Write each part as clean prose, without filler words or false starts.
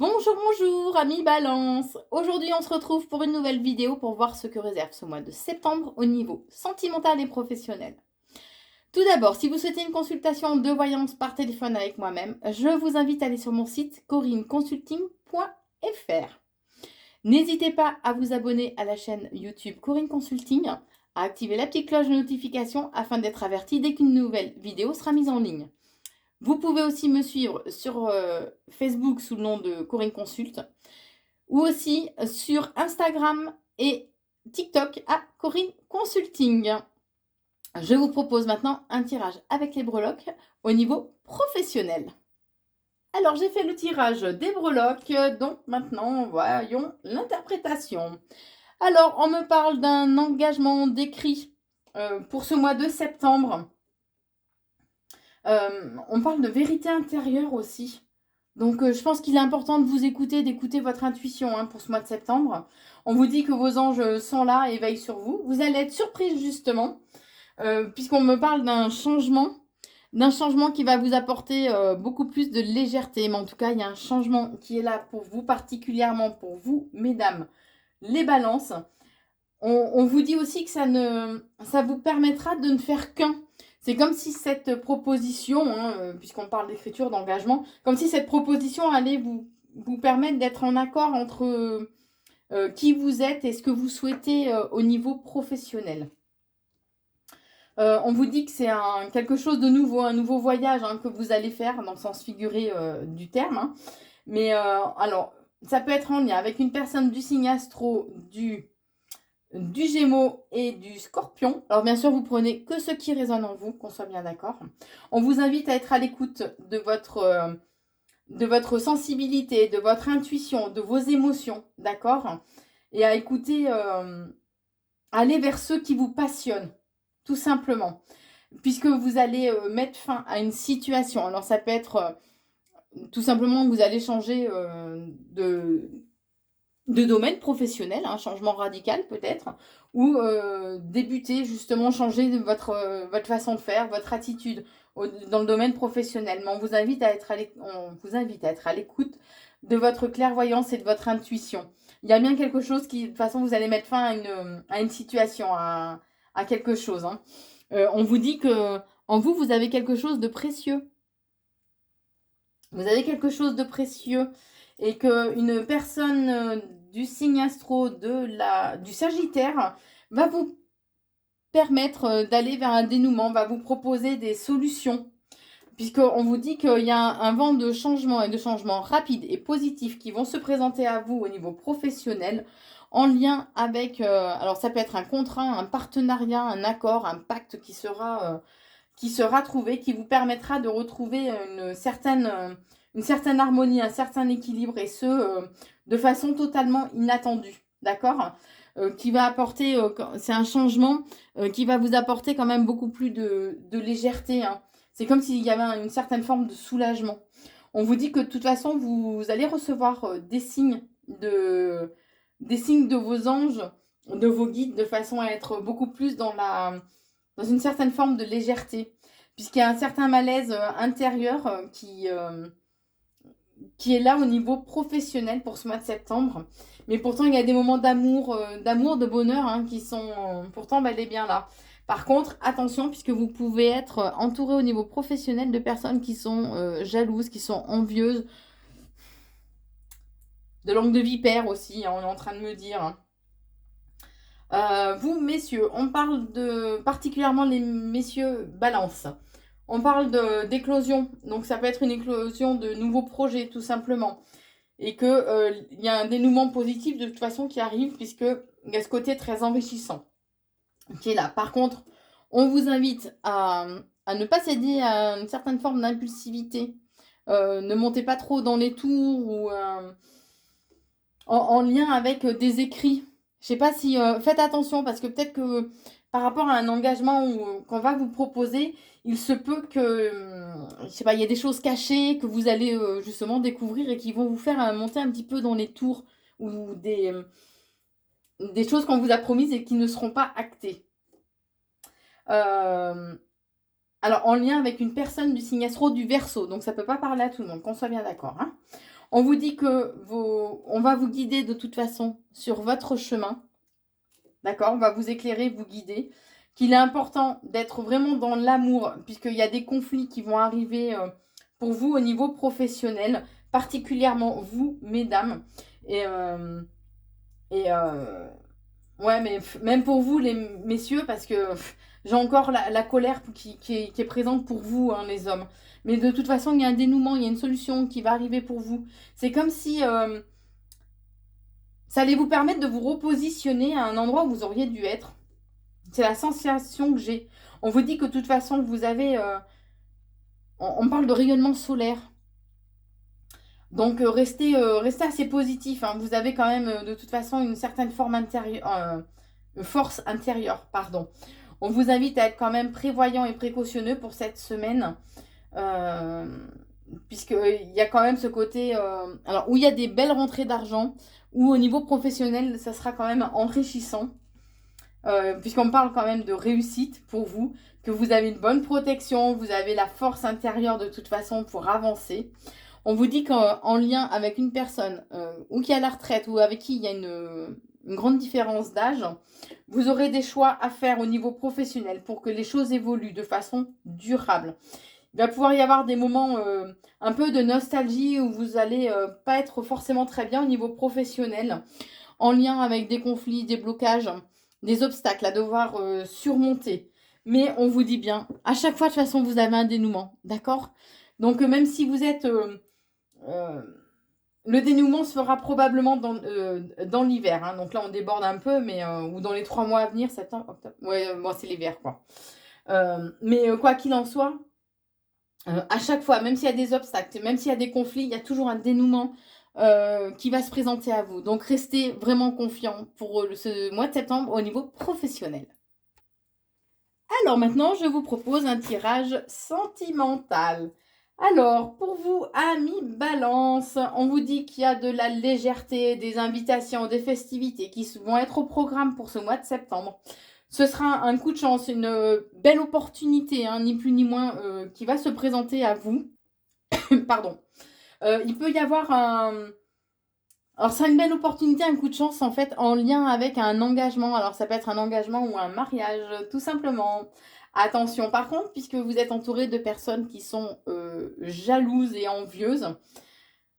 Bonjour, bonjour, amis Balance. Aujourd'hui, on se retrouve pour une nouvelle vidéo pour voir ce que réserve ce mois de septembre au niveau sentimental et professionnel. Tout d'abord, si vous souhaitez une consultation de voyance par téléphone avec moi-même, je vous invite à aller sur mon site corinneconsulting.fr. N'hésitez pas à vous abonner à la chaîne YouTube Corinne Consulting, à activer la petite cloche de notification afin d'être averti dès qu'une nouvelle vidéo sera mise en ligne. Vous pouvez aussi me suivre sur Facebook sous le nom de Corinne Consult ou aussi sur Instagram et TikTok à Corinne Consulting. Je vous propose maintenant un tirage avec les breloques au niveau professionnel. Alors, j'ai fait le tirage des breloques, donc maintenant, voyons l'interprétation. Alors, on me parle d'un engagement d'écrit pour ce mois de septembre. On parle de vérité intérieure aussi. Donc, je pense qu'il est important de vous écouter, d'écouter votre intuition pour ce mois de septembre. On vous dit que vos anges sont là et veillent sur vous. Vous allez être surprise justement, puisqu'on me parle d'un changement qui va vous apporter beaucoup plus de légèreté. Mais en tout cas, il y a un changement qui est là pour vous, particulièrement pour vous, mesdames, les balances. On vous dit aussi que ça vous permettra de ne faire qu'un. C'est comme si cette proposition, puisqu'on parle d'écriture, d'engagement, comme si cette proposition allait vous permettre d'être en accord entre qui vous êtes et ce que vous souhaitez au niveau professionnel. On vous dit que c'est quelque chose de nouveau, un nouveau voyage que vous allez faire dans le sens figuré du terme. Mais alors, ça peut être en lien avec une personne du signe astro, du Gémeaux et du Scorpion. Alors bien sûr, vous prenez que ce qui résonne en vous, qu'on soit bien d'accord. On vous invite à être à l'écoute de votre sensibilité, de votre intuition, de vos émotions, d'accord? Et à écouter, aller vers ceux qui vous passionnent, tout simplement. Puisque vous allez mettre fin à une situation. Alors ça peut être tout simplement que vous allez changer de domaine professionnel, un changement radical peut-être, ou débuter justement, changer de votre façon de faire, votre attitude dans le domaine professionnel. Mais on vous invite à être à l'écoute de votre clairvoyance et de votre intuition. Il y a bien quelque chose qui, de toute façon, vous allez mettre fin à une situation, à quelque chose. On vous dit que en vous, vous avez quelque chose de précieux. Vous avez quelque chose de précieux et qu'une personne du signe astro du Sagittaire va vous permettre d'aller vers un dénouement, va vous proposer des solutions. Puisqu'on vous dit qu'il y a un vent de changement et de changement rapide et positif qui vont se présenter à vous au niveau professionnel en lien avec, alors ça peut être un contrat, un partenariat, un accord, un pacte qui sera trouvé, qui vous permettra de retrouver une certaine harmonie, un certain équilibre, et ce, de façon totalement inattendue, d'accord? Qui va apporter, c'est un changement qui va vous apporter quand même beaucoup plus de légèreté. C'est comme s'il y avait une certaine forme de soulagement. On vous dit que de toute façon, vous allez recevoir des signes de vos anges, de vos guides, de façon à être beaucoup plus dans une certaine forme de légèreté, puisqu'il y a un certain malaise intérieur qui est là au niveau professionnel pour ce mois de septembre. Mais pourtant, il y a des moments d'amour, de bonheur qui sont pourtant bel et bien là. Par contre, attention, puisque vous pouvez être entouré au niveau professionnel de personnes qui sont jalouses, qui sont envieuses, de langue de vipère aussi, on est en train de me dire. Vous, messieurs, on parle particulièrement les messieurs balance. On parle d'éclosion, donc ça peut être une éclosion de nouveaux projets, tout simplement. Et qu'il y a un dénouement positif de toute façon qui arrive, puisqu'il y a ce côté très enrichissant qui est là. Par contre, on vous invite à ne pas céder à une certaine forme d'impulsivité. Ne montez pas trop dans les tours ou en lien avec des écrits. Je sais pas si faites attention, parce que peut-être que par rapport à un engagement qu'on va vous proposer, il se peut que je sais pas, il y a des choses cachées que vous allez justement découvrir et qui vont vous faire monter un petit peu dans les tours, ou des choses qu'on vous a promises et qui ne seront pas actées. Alors en lien avec une personne du signe astro du Verseau, donc ça peut pas parler à tout le monde, qu'on soit bien d'accord. On vous dit que on va vous guider de toute façon sur votre chemin. D'accord? On va vous éclairer, vous guider. Qu'il est important d'être vraiment dans l'amour, puisqu'il y a des conflits qui vont arriver pour vous au niveau professionnel, particulièrement vous, mesdames. Et, ouais, mais même pour vous, les messieurs, parce que j'ai encore la colère qui est présente pour vous, hein, les hommes. Mais de toute façon, il y a un dénouement, il y a une solution qui va arriver pour vous. C'est comme si ça allait vous permettre de vous repositionner à un endroit où vous auriez dû être. C'est la sensation que j'ai. On vous dit que de toute façon, vous avez... on parle de rayonnement solaire. Donc, restez assez positif, hein. Vous avez quand même, de toute façon, une certaine force intérieure. Pardon. On vous invite à être quand même prévoyant et précautionneux pour cette semaine. Puisqu'il y a quand même ce côté... alors, où il y a des belles rentrées d'argent, ou au niveau professionnel, ça sera quand même enrichissant. Puisqu'on parle quand même de réussite pour vous, que vous avez une bonne protection, vous avez la force intérieure de toute façon pour avancer. On vous dit qu'en lien avec une personne ou qui est à la retraite ou avec qui il y a une grande différence d'âge, vous aurez des choix à faire au niveau professionnel pour que les choses évoluent de façon durable. Il va pouvoir y avoir des moments un peu de nostalgie où vous allez pas être forcément très bien au niveau professionnel, en lien avec des conflits, des blocages, des obstacles à devoir surmonter. Mais on vous dit bien, à chaque fois de toute façon vous avez un dénouement, d'accord? Donc même si vous êtes... le dénouement se fera probablement dans l'hiver, hein. Donc là on déborde un peu, mais ou dans les 3 mois à venir, septembre, octobre. Ouais, bon, c'est l'hiver quoi. Mais quoi qu'il en soit, à chaque fois, même s'il y a des obstacles, même s'il y a des conflits, il y a toujours un dénouement qui va se présenter à vous. Donc restez vraiment confiants pour ce mois de septembre au niveau professionnel. Alors maintenant, je vous propose un tirage sentimental. Alors, pour vous, amis Balance, on vous dit qu'il y a de la légèreté, des invitations, des festivités qui vont être au programme pour ce mois de septembre. Ce sera un coup de chance, une belle opportunité, hein, ni plus ni moins, qui va se présenter à vous. Pardon. Il peut y avoir un... Alors, c'est une belle opportunité, un coup de chance, en fait, en lien avec un engagement. Alors, ça peut être un engagement ou un mariage, tout simplement. Attention, par contre, puisque vous êtes entouré de personnes qui sont jalouses et envieuses,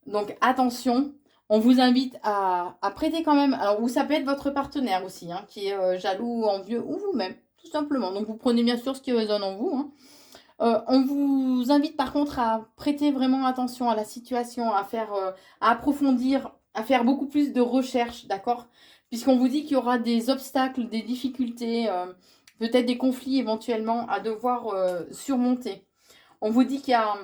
donc attention, on vous invite à prêter quand même, alors, ou ça peut être votre partenaire aussi, hein, qui est jaloux ou envieux, ou vous-même, tout simplement. Donc, vous prenez bien sûr ce qui résonne en vous, hein. On vous invite par contre à prêter vraiment attention à la situation, à approfondir, à faire beaucoup plus de recherches, d'accord? Puisqu'on vous dit qu'il y aura des obstacles, des difficultés, peut-être des conflits éventuellement à devoir surmonter. On vous dit qu'il y a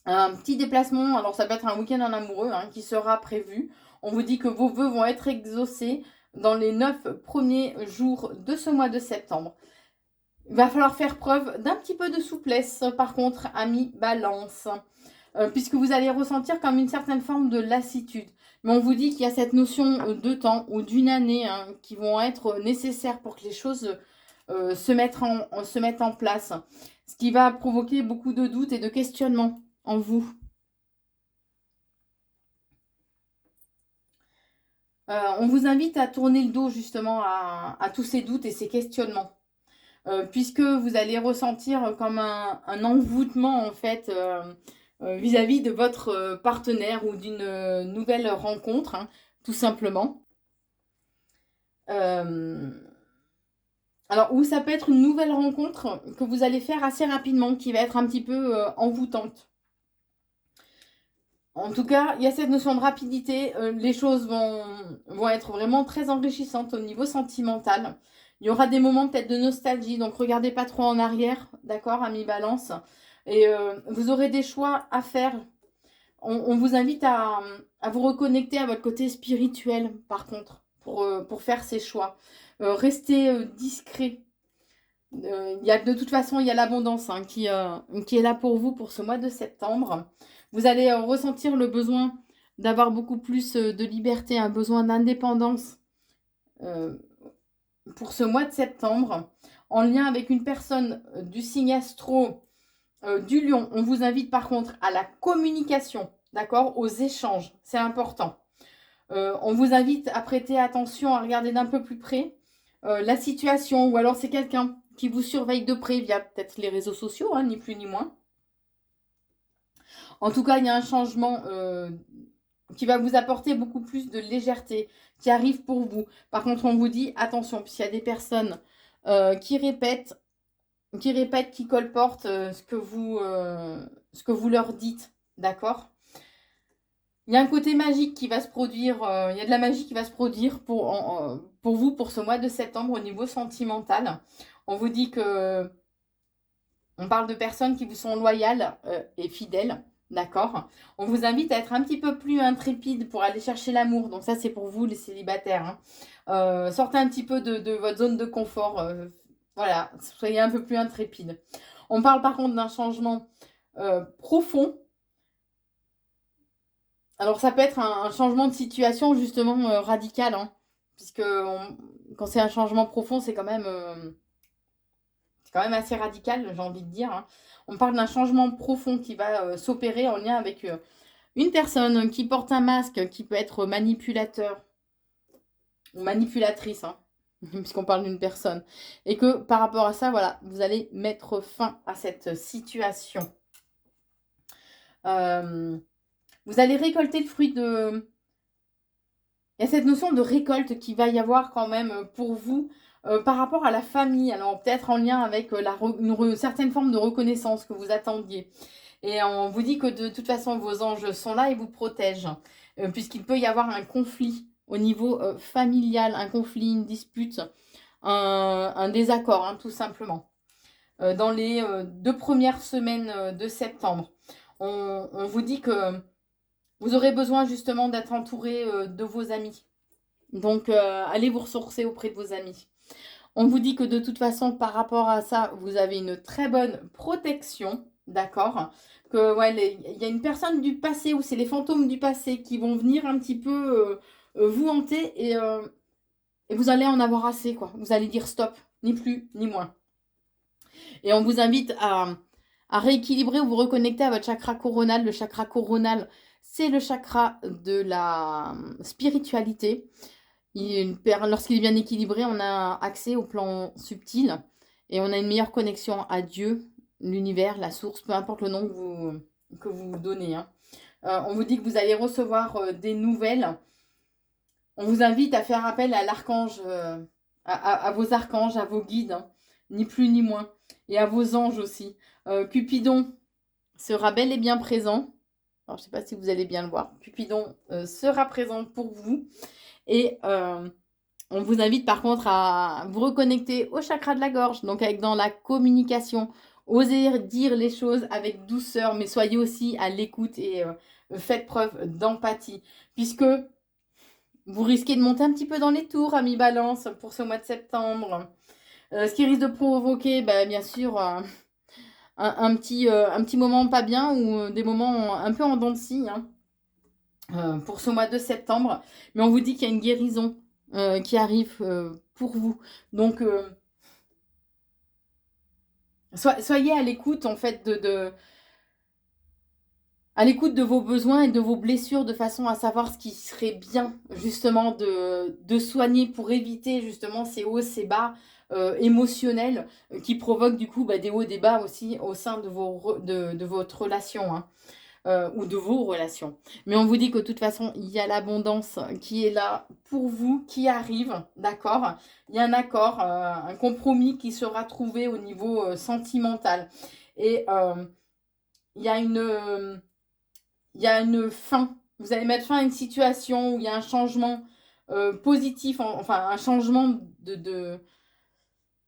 un petit déplacement, alors ça peut être un week-end en amoureux, hein, qui sera prévu. On vous dit que vos vœux vont être exaucés dans les 9 premiers jours de ce mois de septembre. Il va falloir faire preuve d'un petit peu de souplesse, par contre, amis Balance, puisque vous allez ressentir comme une certaine forme de lassitude. Mais on vous dit qu'il y a cette notion de temps ou d'une année, hein, qui vont être nécessaires pour que les choses se mettent en place. Ce qui va provoquer beaucoup de doutes et de questionnements en vous. On vous invite à tourner le dos justement à tous ces doutes et ces questionnements. Puisque vous allez ressentir comme un envoûtement en fait vis-à-vis de votre partenaire ou d'une nouvelle rencontre, hein, tout simplement. Alors, ou ça peut être une nouvelle rencontre que vous allez faire assez rapidement, qui va être un petit peu envoûtante. En tout cas, il y a cette notion de rapidité. Les choses vont être vraiment très enrichissantes au niveau sentimental. Il y aura des moments peut-être de nostalgie, donc regardez pas trop en arrière, d'accord, amis Balance. Et vous aurez des choix à faire. On vous invite à vous reconnecter à votre côté spirituel, par contre, pour faire ces choix. Restez discret. De toute façon, il y a l'abondance, hein, qui est là pour vous pour ce mois de septembre. Vous allez ressentir le besoin d'avoir beaucoup plus de liberté, un besoin d'indépendance pour ce mois de septembre, en lien avec une personne du signe astro du lion. On vous invite par contre à la communication, d'accord, aux échanges. C'est important. On vous invite à prêter attention, à regarder d'un peu plus près la situation, ou alors c'est quelqu'un qui vous surveille de près via peut-être les réseaux sociaux, hein, ni plus ni moins. En tout cas, il y a un changement qui va vous apporter beaucoup plus de légèreté, qui arrive pour vous. Par contre, on vous dit, attention, puisqu'il y a des personnes qui répètent, qui colportent ce que vous leur dites, d'accord? Il y a un côté magique qui va se produire, il y a de la magie qui va se produire pour vous, pour ce mois de septembre au niveau sentimental. On vous dit que, on parle de personnes qui vous sont loyales et fidèles, d'accord? On vous invite à être un petit peu plus intrépide pour aller chercher l'amour. Donc ça, c'est pour vous, les célibataires, hein. Sortez un petit peu de votre zone de confort. Voilà, soyez un peu plus intrépide. On parle par contre d'un changement profond. Alors ça peut être un changement de situation justement radical, hein, puisque quand c'est un changement profond, c'est quand même assez radical, j'ai envie de dire, hein. On parle d'un changement profond qui va s'opérer en lien avec une personne qui porte un masque, qui peut être manipulateur ou manipulatrice, hein, puisqu'on parle d'une personne. Et que par rapport à ça, voilà, vous allez mettre fin à cette situation. Vous allez récolter le fruit de... Il y a cette notion de récolte qui va y avoir quand même pour vous par rapport à la famille. Alors peut-être en lien avec une certaine forme de reconnaissance que vous attendiez. Et on vous dit que de toute façon, vos anges sont là et vous protègent. Puisqu'il peut y avoir un conflit au niveau familial, un conflit, une dispute, un désaccord, hein, tout simplement. Dans les 2 premières semaines de septembre. On vous dit que vous aurez besoin justement d'être entouré de vos amis. Donc, allez vous ressourcer auprès de vos amis. On vous dit que de toute façon, par rapport à ça, vous avez une très bonne protection, d'accord? Que ouais, il y a une personne du passé, ou c'est les fantômes du passé qui vont venir un petit peu vous hanter et vous allez en avoir assez, quoi. Vous allez dire stop, ni plus, ni moins. Et on vous invite à rééquilibrer ou vous reconnecter à votre chakra coronal. Le chakra coronal, c'est le chakra de la spiritualité. Lorsqu'il est bien équilibré, on a accès au plan subtil et on a une meilleure connexion à Dieu, l'univers, la source, peu importe le nom que vous donnez, hein. On vous dit que vous allez recevoir des nouvelles. On vous invite à faire appel à l'archange, à vos archanges, à vos guides, hein, ni plus ni moins, et à vos anges aussi. Cupidon sera bel et bien présent. Alors, je ne sais pas si vous allez bien le voir. Cupidon sera présent pour vous. Et on vous invite par contre à vous reconnecter au chakra de la gorge, donc avec dans la communication. Osez dire les choses avec douceur, mais soyez aussi à l'écoute et faites preuve d'empathie. Puisque vous risquez de monter un petit peu dans les tours, amis Balance, pour ce mois de septembre. Ce qui risque de provoquer, bien sûr, un petit moment pas bien ou des moments un peu en dents de scie, hein, pour ce mois de septembre. Mais on vous dit qu'il y a une guérison qui arrive pour vous. Donc, soyez à l'écoute, en fait, à l'écoute de vos besoins et de vos blessures, de façon à savoir ce qui serait bien, justement, de soigner pour éviter, justement, ces hauts, ces bas émotionnels qui provoquent, du coup, des hauts, des bas aussi au sein de votre relation, hein. Ou de vos relations. Mais on vous dit que de toute façon, il y a l'abondance qui est là pour vous, qui arrive, d'accord? Il y a un accord, un compromis qui sera trouvé au niveau sentimental. Et il y a une fin. Vous allez mettre fin à une situation où il y a un changement positif, enfin un changement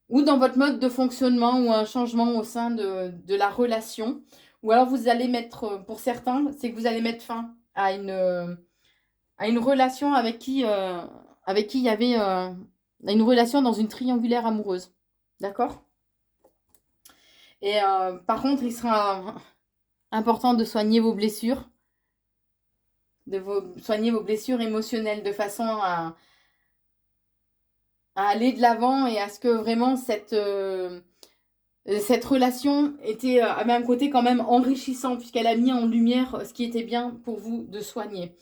ou dans votre mode de fonctionnement, ou un changement au sein de la relation. Ou alors vous allez mettre, pour certains, c'est que vous allez mettre fin à une relation avec qui il y avait une relation dans une triangulaire amoureuse. D'accord? Et par contre, il sera important de soigner vos blessures, soigner vos blessures émotionnelles de façon à aller de l'avant et à ce que vraiment cette relation avait un côté quand même enrichissant puisqu'elle a mis en lumière ce qui était bien pour vous de soigner.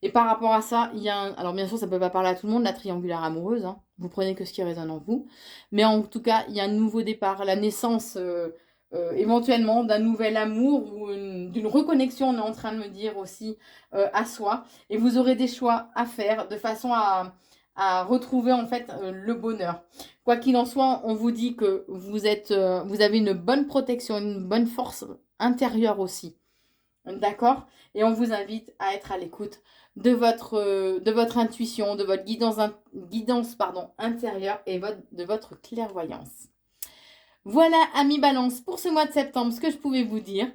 Et par rapport à ça, il y a alors bien sûr, ça ne peut pas parler à tout le monde, la triangulaire amoureuse, hein. Vous prenez que ce qui résonne en vous. Mais en tout cas, il y a un nouveau départ, la naissance éventuellement d'un nouvel amour ou d'une reconnexion, on est en train de me dire aussi, à soi. Et vous aurez des choix à faire de façon à retrouver en fait le bonheur. Quoi qu'il en soit, on vous dit que vous avez une bonne protection, une bonne force intérieure aussi. D'accord? Et on vous invite à être à l'écoute de votre intuition, de votre guidance intérieure et de votre clairvoyance. Voilà, amis Balance, pour ce mois de septembre, ce que je pouvais vous dire.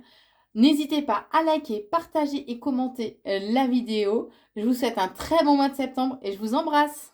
N'hésitez pas à liker, partager et commenter la vidéo. Je vous souhaite un très bon mois de septembre et je vous embrasse.